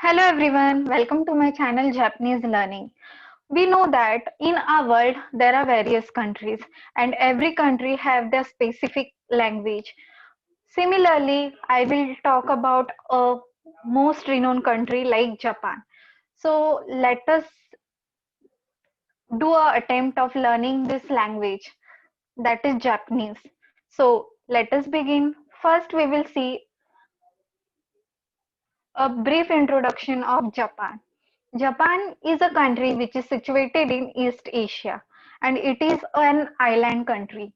Hello everyone, welcome to my channel Japanese Learning. We know that in our world there are various countries and every country have their specific language. Similarly, I will talk about a most renowned country like Japan. So let us do a attempt of learning this language, that is Japanese. So let us begin. First we will see a brief introduction of Japan. Japan is a country which is situated in East Asia and it is an island country.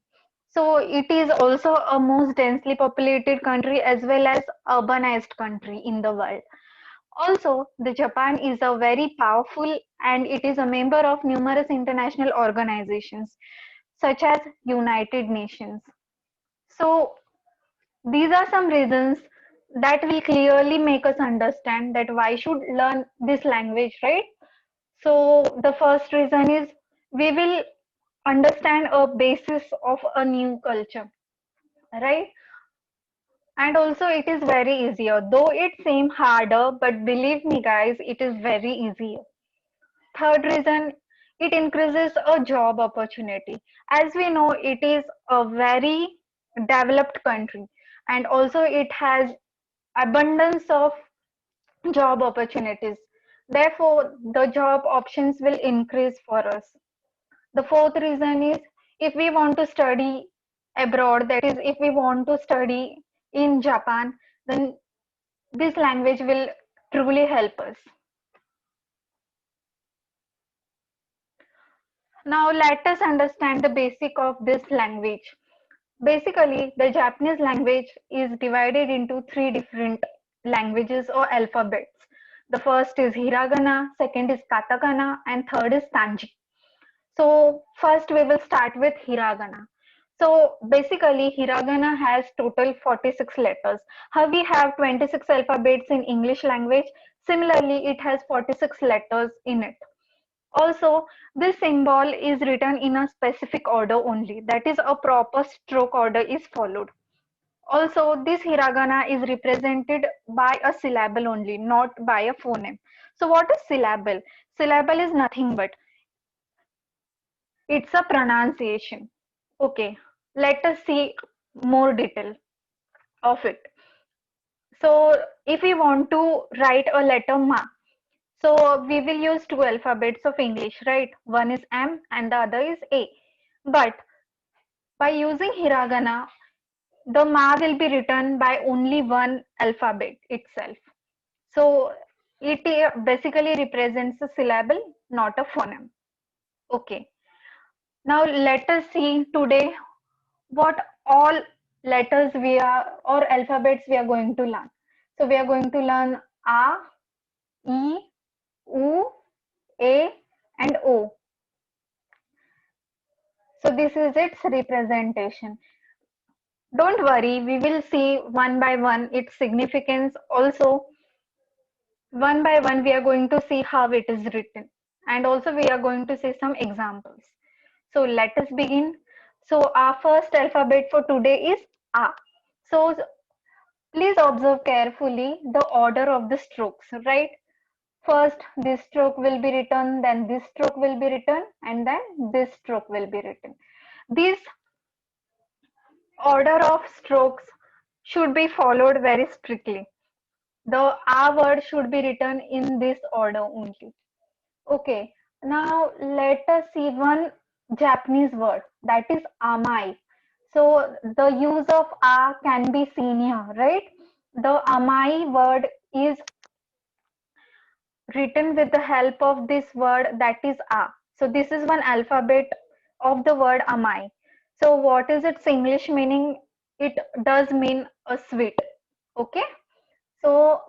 So it is also a most densely populated country as well as urbanized country in the world. Also, the Japan is a very powerful and it is a member of numerous international organizations such as United Nations. So these are some reasons that will clearly make us understand that why should learn this language, right? So the first reason is we will understand a basis of a new culture, right? And also it is very easier, though it seems harder, but believe me guys, it is very easier. Third reason, it increases a job opportunity. As we know, it is a very developed country and also it has abundance of job opportunities. Therefore, the job options will increase for us. The fourth reason is if we want to study abroad, that is, if we want to study in Japan, then this language will truly help us. Now, let us understand the basic of this language. Basically, the Japanese language is divided into three different languages or alphabets. The first is hiragana, second is katakana, and third is kanji. So first we will start with hiragana. So basically hiragana has total 46 letters. How we have 26 alphabets in English language, similarly it has 46 letters in it. Also, this symbol is written in a specific order only. That is, a proper stroke order is followed. Also, this hiragana is represented by a syllable only, not by a phoneme. So, what is syllable? Syllable is nothing but it's a pronunciation. Okay, let us see more detail of it. So, if we want to write a letter ma, so we will use two alphabets of English, right? One is M and the other is A. But by using hiragana, the ma will be written by only one alphabet itself. So it basically represents a syllable, not a phoneme. Okay. Now let us see today what all letters we are or alphabets we are going to learn. So we are going to learn A, E, U, A, and O. So this is its representation. Don't worry, we will see one by one its significance. Also, one by one, we are going to see how it is written. And also, we are going to see some examples. So, let us begin. So, our first alphabet for today is A. So, please observe carefully the order of the strokes, right? First, this stroke will be written, then this stroke will be written, and then this stroke will be written. This order of strokes should be followed very strictly. The A word should be written in this order only. Okay, now let us see one Japanese word that is amai. So the use of a can be seen here, right? The amai word is written with the help of this word that is a. So this is one alphabet of the word amai. So what is its English meaning? It does mean a sweet. Okay. So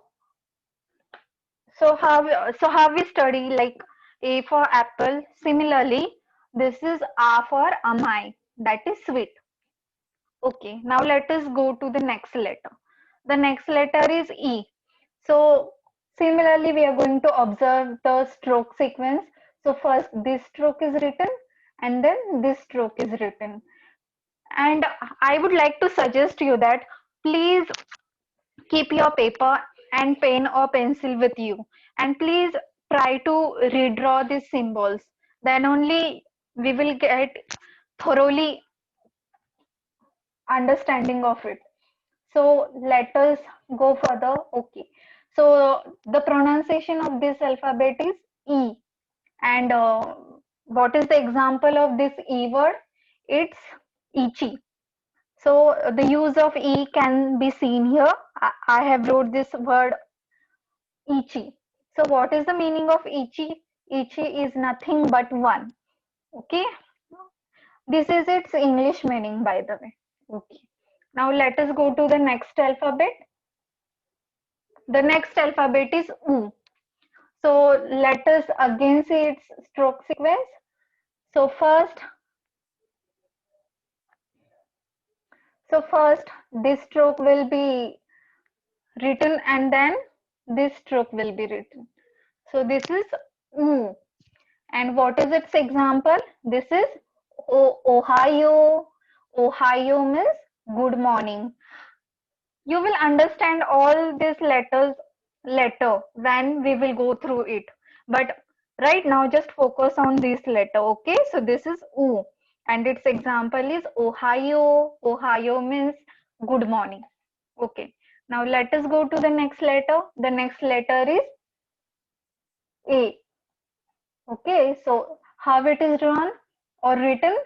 so how we study like A for apple. Similarly, this is A for amai, that is sweet. Okay, now let us go to the next letter. The next letter is E. So similarly, we are going to observe the stroke sequence. So first this stroke is written and then this stroke is written. And I would like to suggest you that please keep your paper and pen or pencil with you, and please try to redraw these symbols. Then only we will get thoroughly understanding of it. So let us go further. Okay. So the pronunciation of this alphabet is E. And what is the example of this E word? It's Ichi. So the use of E can be seen here. I have wrote this word Ichi. So what is the meaning of Ichi? Ichi is nothing but one. Okay. This is its English meaning, by the way. Okay. Now let us go to the next alphabet. The next alphabet is U. So let us again see its stroke sequence. So first this stroke will be written and then this stroke will be written. So this is U. And what is its example? This is Ohio. Ohio means good morning. You will understand all these letters later when we will go through it. But right now, just focus on this letter. Okay, so this is U, and its example is Ohio. Ohio means good morning. Okay, now let us go to the next letter. The next letter is A. Okay, so how it is drawn or written?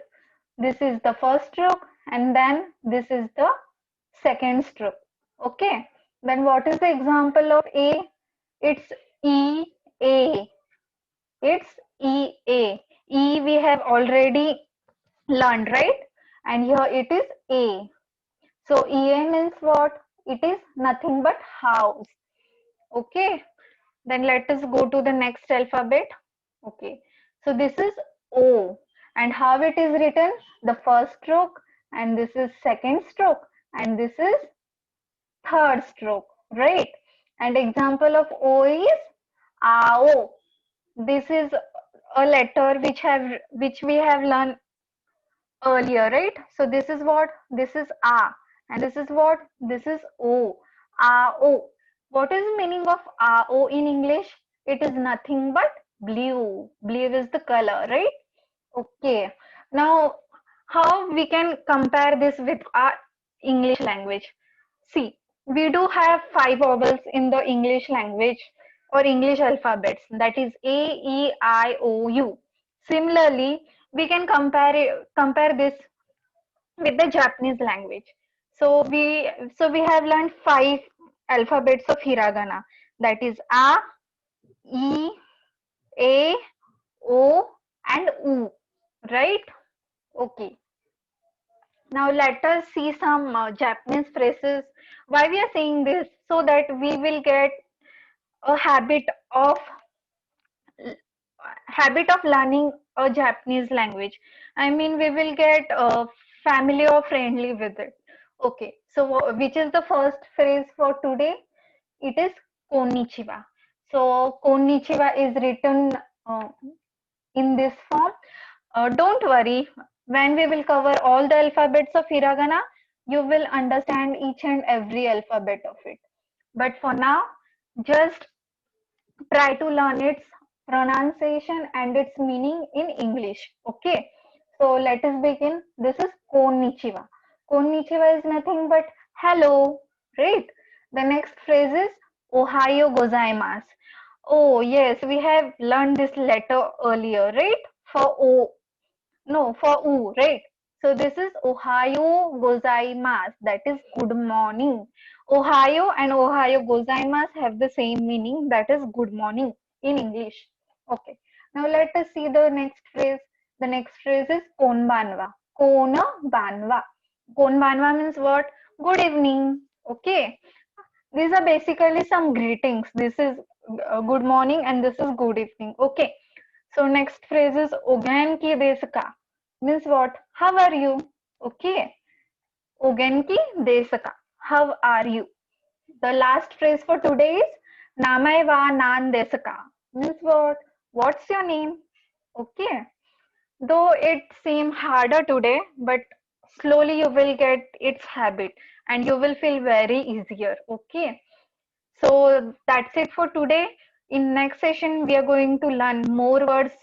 This is the first stroke, and then this is the second stroke. Okay, then what is the example of A? It's E A. It's E A. E we have already learned, right? And here it is A. So E A means what? It is nothing but house. Okay, then let us go to the next alphabet. Okay, so this is O, and how it is written? The first stroke, and this is second stroke, and this is third stroke, right? And example of O is AO. This is a letter which we have learned earlier, right? So this is what? This is A, and this is what? This is O. AO. What is the meaning of AO in English? It is nothing but blue. Blue is the color, right? Okay. Now, how we can compare this with our English language? See, we do have five vowels in the English language or English alphabets. That is A, E, I, O, U. Similarly, we can compare this with the Japanese language. So we have learned five alphabets of hiragana. That is A, E, A, O, and U. Right? Okay. Now let us see some Japanese phrases. Why we are saying this? So that we will get a habit of learning a Japanese language. I mean, we will get family or friendly with it. Okay. So which is the first phrase for today? It is konnichiwa. So konnichiwa is written uh, in this form. Don't worry, when we will cover all the alphabets of hiragana, you will understand each and every alphabet of it. But for now, just try to learn its pronunciation and its meaning in English. Okay, so let us begin. This is konnichiwa. Konnichiwa is nothing but hello, right? The next phrase is Ohayo gozaimasu. Oh, yes, we have learned this letter earlier, right? For O, no, for U, right? So this is Ohio gozaimasu. That is good morning. Ohio and Ohio gozaimasu have the same meaning. That is good morning in English. Okay. Now let us see the next phrase. The next phrase is konbanwa. Konbanwa. Konbanwa means what? Good evening. Okay. These are basically some greetings. This is good morning and this is good evening. Okay. So next phrase is Ogenki desu ka? Means what? How are you? Okay. Ogenki desu ka? How are you? The last phrase for today is Namae wa nan desu ka? Means what? What's your name? Okay. Though it seems harder today, but slowly you will get its habit and you will feel very easier. Okay. So that's it for today. In next session, we are going to learn more words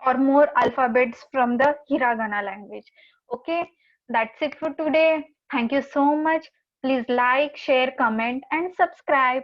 or more alphabets from the Hiragana language. Okay, that's it for today. Thank you so much. Please like, share, comment, and subscribe.